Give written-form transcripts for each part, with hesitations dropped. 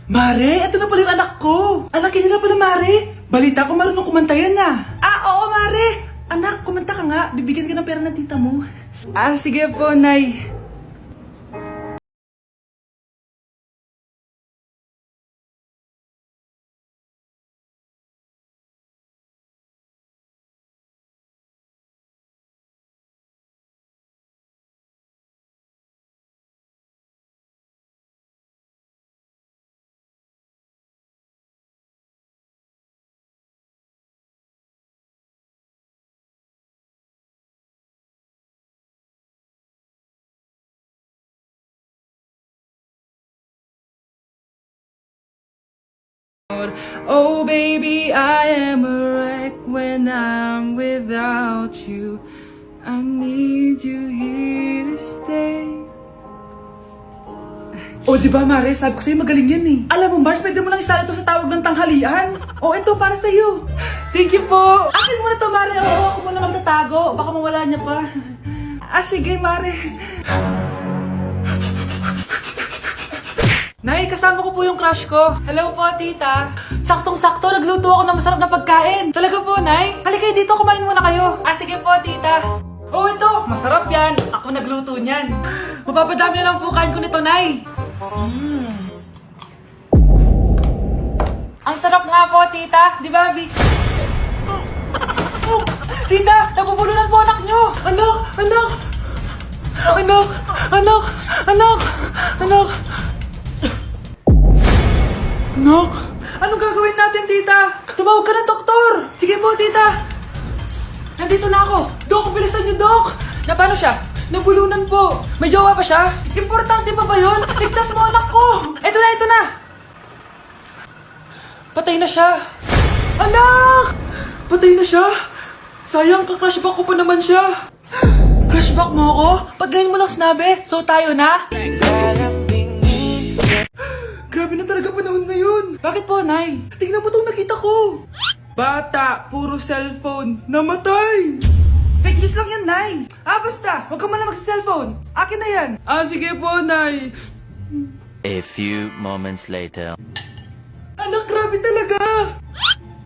Mare, ito na pala yung anak ko. Anak niya na pala, Mare. Balita ko marunong kumanta yan na. Oo, Mare. Anak, kumanta ka nga. Bibigyan ka ng pera ng tita mo. Sige po, Nay. Oh baby, I am a wreck when I'm without you. I need you here to stay. Oh, di ba, Mare? Sabi ko sa'yo magaling yan eh. Alam mo, Mars, pwede mo lang isala ito sa tawag ng tanghalian. Oh, ito para sa'yo. Thank you po. Akin mo na to, Mare. Oo, ako muna magtatago. Baka mawala niya pa. Sige, Mare. Nay, kasama ko po yung crush ko. Hello po, tita. Saktong-sakto, nagluto ako ng masarap na pagkain. Talaga po, Nay? Halika dito, kumain muna kayo. Sige po, tita. Oh, ito, masarap yan. Ako nagluto niyan. Mapapadami na lang po kain ko nito, Nay. Ang sarap nga po, tita. Di ba, Vic? Tita, nabubulunan po anak nyo. Anak, anak. Anak, anak, anak, anak. Anak, anong gagawin natin, tita? Tumawag ka ng doktor. Sige po, tita. Nandito na ako. Dok, bilisan niyo, Dok. Na paano siya? Nabulunan po. May jowa pa siya? Importante pa ba yun? Ligtas mo anak ko. Ito na, ito na. Patay na siya. Anak! Patay na siya? Sayang, ka-crushback ko pa naman siya. Crushback mo ako? Pag ngayon mo lang sinabi, so tayo na? Grabe na talaga panahon ngayon. Bakit po, Nay? Tingnan mo itong nakita ko. Bata, puro cellphone, namatay. Fake news lang yan, Nay. Basta, huwag ka man lang mag-cellphone. Akin na yan. Sige po, Nay. A few moments later. Anak, grabe talaga.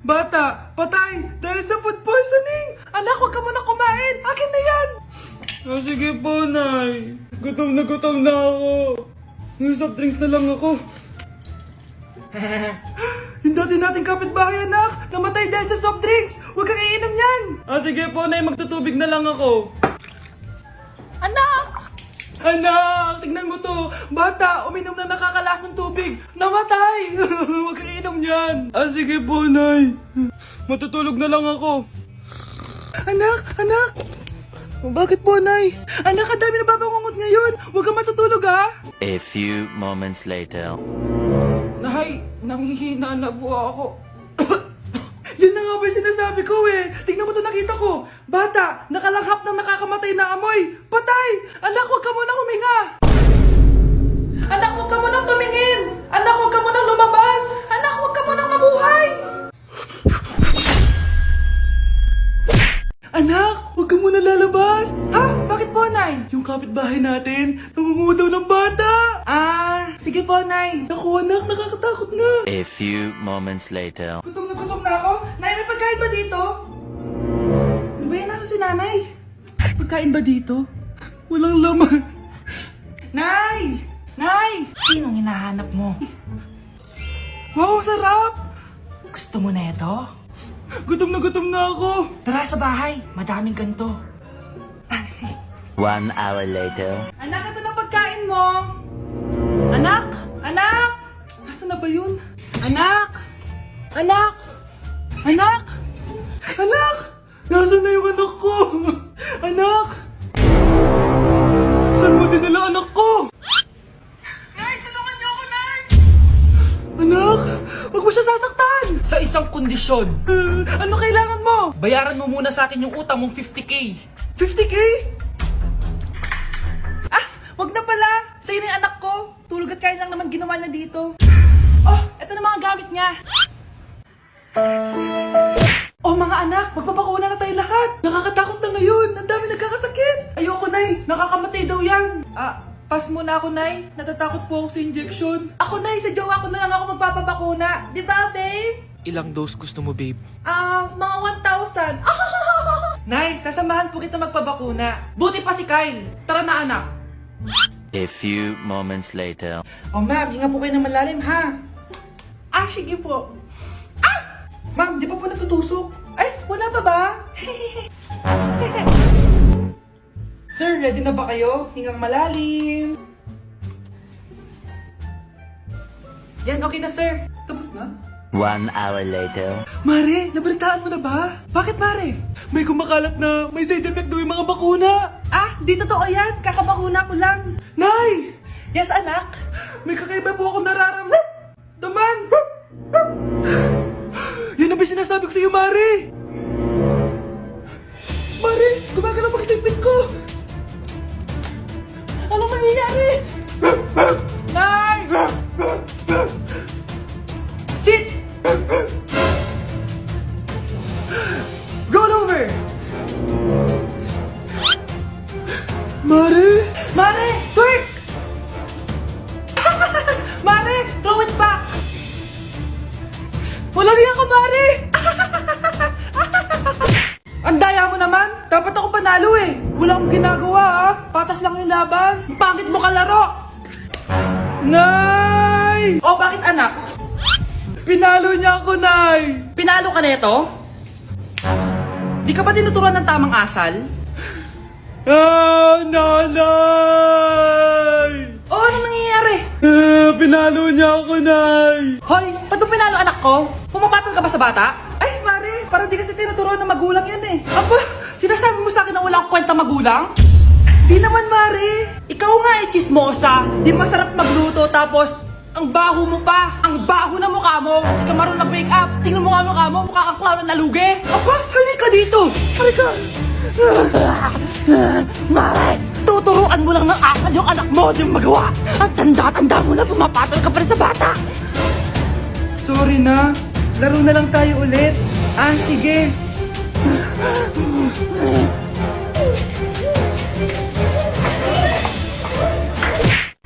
Bata, patay dahil sa food poisoning. Anak, huwag ka muna kumain. Akin na yan. Sige po, Nay. Gutom na ako. Soft drinks na lang ako. Yung dati nating kapitbahay, anak, namatay dahil sa soft drinks. Huwag kang iinom yan. Sige po, Nay, magtutubig na lang ako. Anak! Anak, tignan mo to. Bata, uminom na nakakalasang tubig. Namatay. Huwag kang iinom yan. Sige po, Nay. Matutulog na lang ako. Anak, anak. Bakit po, Nay? Anak, ang dami na babangungot ngayon. Huwag kang matutulog, ha? A few moments later. Nay, nanghihina na po ako. Yan na nga ba yung sinasabi ko eh. Tingnan mo ito nakita ko. Bata, nakalanghap ng nakakamatay na amoy. Patay! Anak, huwag ka munang huminga. Anak, huwag ka munang tumingin. Anak, huwag ka munang lumabas. Anak, huwag ka munang mabuhay. Anak, huwag ka muna lalabas. Bakit po, Nay? Yung kapitbahay natin, nangunguha daw ng bata. Sige po, Nay. Naku, anak, nakakatakot na. A few moments later. Gutom na ako. Nay, may pagkain ba dito? Ano ba yan? Nasa si Nanay? Pagkain ba dito? Walang laman. Nay! Nay! Sinong hinahanap mo? Wow, sarap! Gusto mo na ito? Gutom na ako. Tara sa bahay. Madaming ganito. 1 hour later. Anak, ito na pagkain mo. Anak! Anak! Nasaan na ba yun? Anak! Anak! Anak! Anak! Nasaan na yung anak ko? Anak! Saan mo dinala anak ko? Nay, tulungan niyo ako, Nay! Anak! Huwag mo siya sasaktan! Sa isang kondisyon. Ano kailangan mo? Bayaran mo muna sa akin yung utang mong 50k. 50k? Wag na pala! Sa'yo na yung anak ko! Tulog at kain lang naman ginawa niya dito. Eto na mga gamit niya. Mga anak, magpapakuna na tayo lahat. Nakakatakot na ngayon. Ang dami nagkakasakit. Ayoko, Nay. Nakakamatay daw yan. Pass muna ako, Nay. Natatakot po ako sa injection. Ako, Nay, sa jowa ko na lang ako magpapabakuna. Di ba, babe? Ilang dose gusto mo, babe? Mga 1,000. Nay, sasamahan po kita magpabakuna. Buti pa si Kyle. Tara na, anak. A few moments later. Oh, ma'am, hinga po kayo ng malalim, ha? Sige po. Ma'am, di pa po natutusok? Ay, wala pa ba? Sir, ready na ba kayo? Hingang malalim. Yan, okay na, sir. Tapos na? 1 hour later. Mare, nabalitaan mo na ba? Bakit, Mare? May kumakalat na may side effect daw yung mga bakuna. Di totoo yan. Kakabakuna ko lang. Nay! Yes, anak? May kakaiba po ako nararamdaman. Yan ang ba sinasabi ko sa iyo, Mare? Mare, gumagalaw pag isipin ko. Anong mangyayari? Nay! Sit! Roll over! Mare! Mare! Twerk! Mare! Throw it back! Walang iya ka, Mare! Ang daya mo naman! Dapat ako panalo eh! Wala akong ginagawa Patas lang yung laban! Ang pangit mo kalaro! Nay! Bakit anak? Pinalo niya ako, Nay! Pinalo ka neto? Di ka ba tinuturuan ng tamang asal? Nanay! Ano nangyayari? Pinalo niya ako, Nay! Hoy, ba't mo pinalo anak ko? Pumapatol ka ba sa bata? Ay, Mare, parang di kasi tinuturuan ng magulang yan eh. Aba, sinasabi mo sa akin na wala akong kwenta magulang? Di naman, Mare. Ikaw nga chismosa. Di masarap magluto tapos ang baho mo pa. Ang baho na mukha mo. Di ka marunong mag-make up. Tingnan mo nga mukha mo. Mukha kang clown na nalugi. Aba, halika dito. Halika. Mare, tuturuan mo lang ng asal yung anak mo. Di mo magawa. Ang tanda-tanda mo na pumapatol ka pa rin sa bata. Sorry na. Laro na lang tayo ulit. Sige.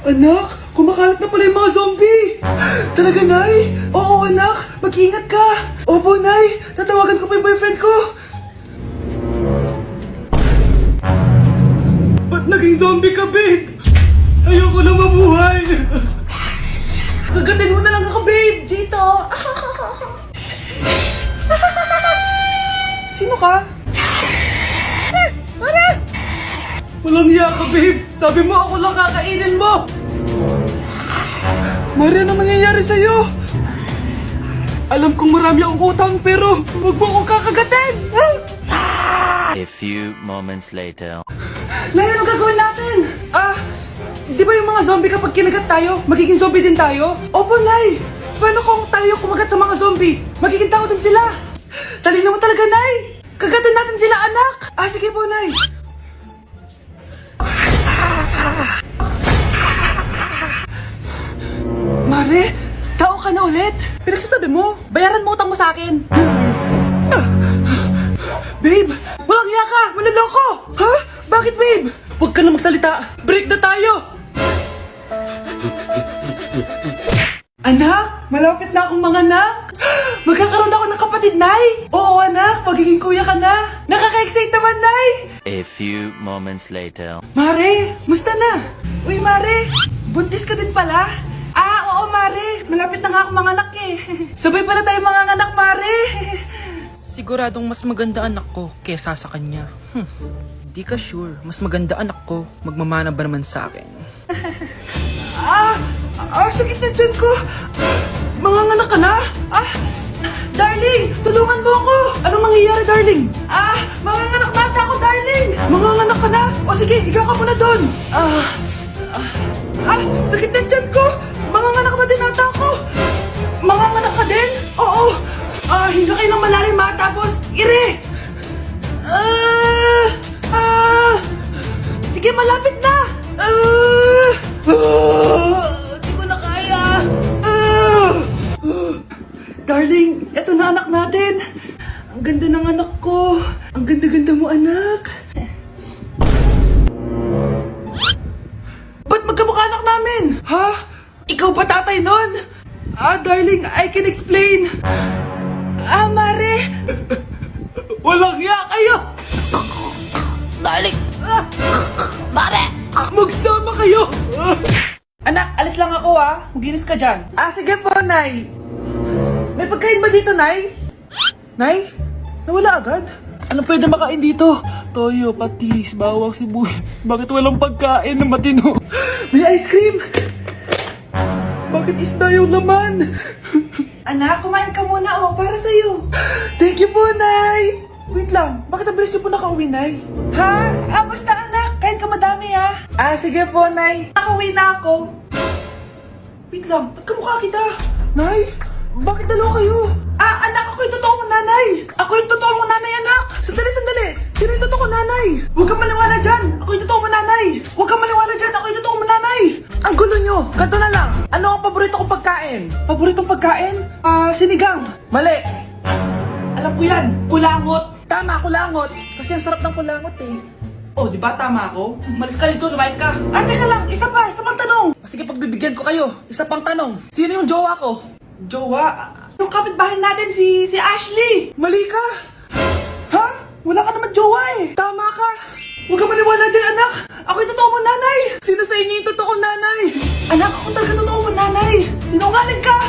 Anak, kumakalat na pala yung mga zombie! Talaga, Nay? Oo, anak! Mag-ingat ka! Opo, Nay! Tatawagan ko pa yung boyfriend ko! Ba't naging zombie ka, babe? Ayoko na mabuhay! Kagatin mo na lang ako, babe! Dito! Sino ka? Walang hiya ka, babe! Sabi mo ako lang kakainin mo! Mare, ano mangyayari sa'yo? Alam kong marami akong utang pero huwag mo akong kakagatin! A few moments later. Nay, anong gagawin natin? Di ba yung mga zombie kapag kinagat tayo, magiging zombie din tayo? Opo, Nay! Paano kung tayo kumagat sa mga zombie? Magiging tao din sila! Talino mo talaga, Nay! Kagatin natin sila, anak! Sige po, Nay! Mare, tao ka na ulit? Pinagsasabi mo, bayaran mo utang mo sa akin. Babe, walang hiya ka, maloloko! Ha? Bakit, babe? Huwag ka na magsalita, break na tayo! Anak, malapit na akong manganak. Magkakaroon ako ng kapatid, Nay. Oo, anak, magiging kuya ka na. Nakaka-excite naman, Nay. A few moments later. Mare, musta na? Uy, Mare, buntis ka din pala? Oo, Mare. Malapit na nga ako manganak eh. Sabay pala tayo manganganak, Mare. Siguradong mas maganda anak ko kesa sa kanya. Di ka sure. Mas maganda anak ko. Magmamana ba naman sa akin? Sakit na dyan ko. Manganganak ka na? Darling, tulungan mo ako. Anong mangyayari, darling? Manganganak na ako, darling. Manganganak ka na? O sige, ikaw ka muna doon. Sakit na dyan ko. Manganganak na din ata ako. Manganganak ka din? Oo. Hinga kayo ng malalim tapos ire. Sige, malapit na. Di ko na kaya. Darling, eto na anak natin. Ang ganda ng anak ko. Ang ganda-ganda mo, anak. Ba't darling, I can explain. Mare. Walang ya kayo. Darling! Mare! Magsama kayo. Anak, alis lang ako Maginis ka dyan. Sige po, Nay. May pagkain ba dito, Nay? Nay? Nawala agad? Ano pwede makain dito? Toyo, patis, bawang, sibuyas. Bakit walang pagkain na matino? May ice cream! Bakit isda yung laman? Anak, kumain ka muna para sa'yo. Thank you po, Nay! Wait lang, bakit ang bilis niyo po nakauwi, Nay? Basta anak, kain ka madami sige po, Nay. Nakauwi na ako. Wait lang, ba't kamukha kita? Nay, bakit dalawa kayo? Anak, ako yung totoo mong nanay. Ako yung totoo mong nanay, anak. Sandali. Sino yung totoo kong nanay? Huwag kang maniwala dyan. Ako yung totoo mong nanay. Huwag kang maniwala dyan. Ako yung totoo mong nanay. Ang gulo nyo. Ganto na lang. Ano ang paborito kong pagkain? Paboritong pagkain? Sinigang. Mali. Alam ko yan. Kulangot. Tama, kulangot. Kasi ang sarap ng kulangot di ba tama ako? Malis ka dito, lumayas ka. Teka lang. Isa pang tanong. Sige, pagbibigyan ko kayo. Isa pang tanong. Sino yung jowa ko? Jowa? Yung kapitbahay natin, si Ashley! Mali ka! Wala ka naman jowa Tama ka! Huwag ka maniwala dyan, anak! Ako yung totoo mong nanay! Sino sa inyo yung totoo kong nanay? Anak, ako talaga totoo mong nanay! Sinungaling ka!